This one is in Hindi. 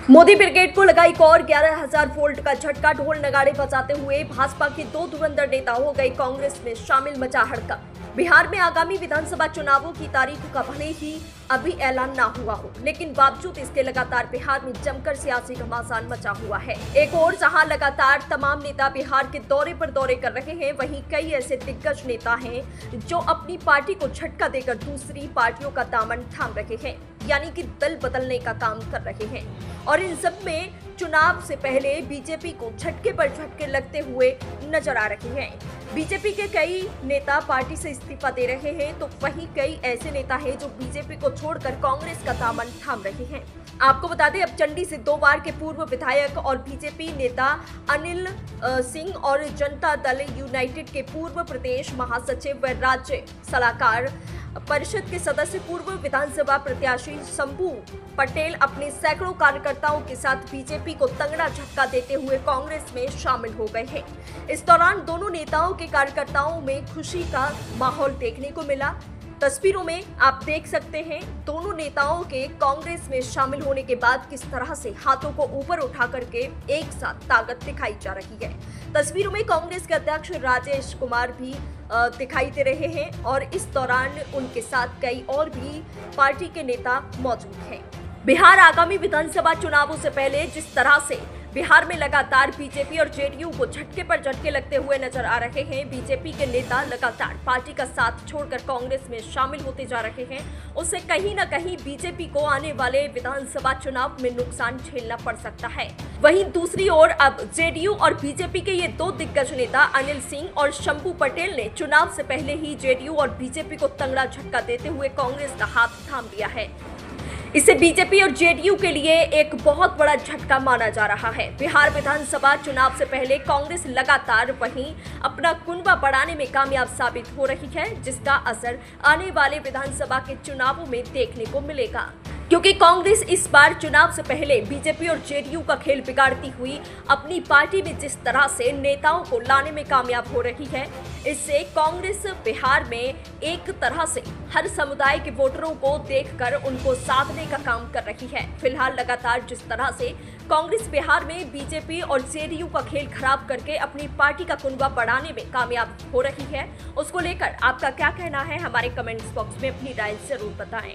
मोदी ब्रिगेड को लगा एक और 11,000 वोल्ट का झटका। ढोल नगाड़े बजाते हुए भाजपा के दो धुरंधर नेता हो गए कांग्रेस में शामिल, मचा हड़कंप। बिहार में आगामी विधानसभा चुनावों की तारीख का भले ही अभी ऐलान ना हुआ हो, लेकिन बावजूद इसके लगातार बिहार में जमकर सियासी घमासान मचा हुआ है। एक और जहां लगातार तमाम नेता बिहार के दौरे पर दौरे कर रहे हैं, वहीं कई ऐसे दिग्गज नेता हैं जो अपनी पार्टी को झटका देकर दूसरी पार्टियों का दामन थाम रहे हैं, यानी कि दल बदलने का काम कर रहे हैं। और इन सब में चुनाव से पहले बीजेपी को झटके पर झटके लगते हुए नजर आ रहे हैं। बीजेपी के कई नेता पार्टी से इस्तीफा दे रहे हैं, तो वहीं कई ऐसे नेता हैं जो बीजेपी को छोड़कर कांग्रेस का दामन थाम रहे हैं। आपको बता दें, अब चंडी से 2 बार के पूर्व विधायक और बीजेपी नेता अनिल सिंह और जनता दल यूनाइटेड के पूर्व प्रदेश महासचिव व राज्य सलाहकार परिषद के सदस्य पूर्व विधानसभा प्रत्याशी शंभू पटेल अपने सैकड़ों कार्यकर्ताओं के साथ बीजेपी को तगड़ा झटका देते हुए कांग्रेस में शामिल हो गए हैं। इस दौरान दोनों नेताओं के कार्यकर्ताओं में खुशी का माहौल देखने को मिला। तस्वीरों में आप देख सकते हैं दोनों नेताओं के कांग्रेस में शामिल होने के बाद किस तरह से हाथों को ऊपर उठा करके एक साथ ताकत दिखाई जा रही है। तस्वीरों में कांग्रेस के अध्यक्ष राजेश कुमार भी दिखाई दे रहे हैं और इस दौरान उनके साथ कई और भी पार्टी के नेता मौजूद हैं। बिहार आगामी विधानसभा चुनावों से पहले जिस तरह से बिहार में लगातार बीजेपी और जेडीयू को झटके पर झटके लगते हुए नजर आ रहे हैं, बीजेपी के नेता लगातार पार्टी का साथ छोड़कर कांग्रेस में शामिल होते जा रहे हैं, उससे कहीं न कहीं बीजेपी को आने वाले विधानसभा चुनाव में नुकसान झेलना पड़ सकता है। वहीं दूसरी ओर अब जेडीयू और बीजेपी के ये दो दिग्गज नेता अनिल सिंह और शंभू पटेल ने चुनाव से पहले ही जेडीयू और बीजेपी को तगड़ा झटका देते हुए कांग्रेस का हाथ थाम लिया है। इसे बीजेपी और जेडीयू के लिए एक बहुत बड़ा झटका माना जा रहा है। बिहार विधानसभा चुनाव से पहले कांग्रेस लगातार वहीं अपना कुनबा बढ़ाने में कामयाब साबित हो रही है, जिसका असर आने वाले विधानसभा के चुनावों में देखने को मिलेगा, क्योंकि कांग्रेस इस बार चुनाव से पहले बीजेपी और जेडीयू का खेल बिगाड़ती हुई अपनी पार्टी में जिस तरह से नेताओं को लाने में कामयाब हो रही है, इससे कांग्रेस बिहार में एक तरह से हर समुदाय के वोटरों को देखकर उनको साधने का काम कर रही है। फिलहाल लगातार जिस तरह से कांग्रेस बिहार में बीजेपी और जेडीयू का खेल खराब करके अपनी पार्टी का कुनबा बढ़ाने में कामयाब हो रही है, उसको लेकर आपका क्या कहना है, हमारे कमेंट्स बॉक्स में अपनी राय जरूर बताएं।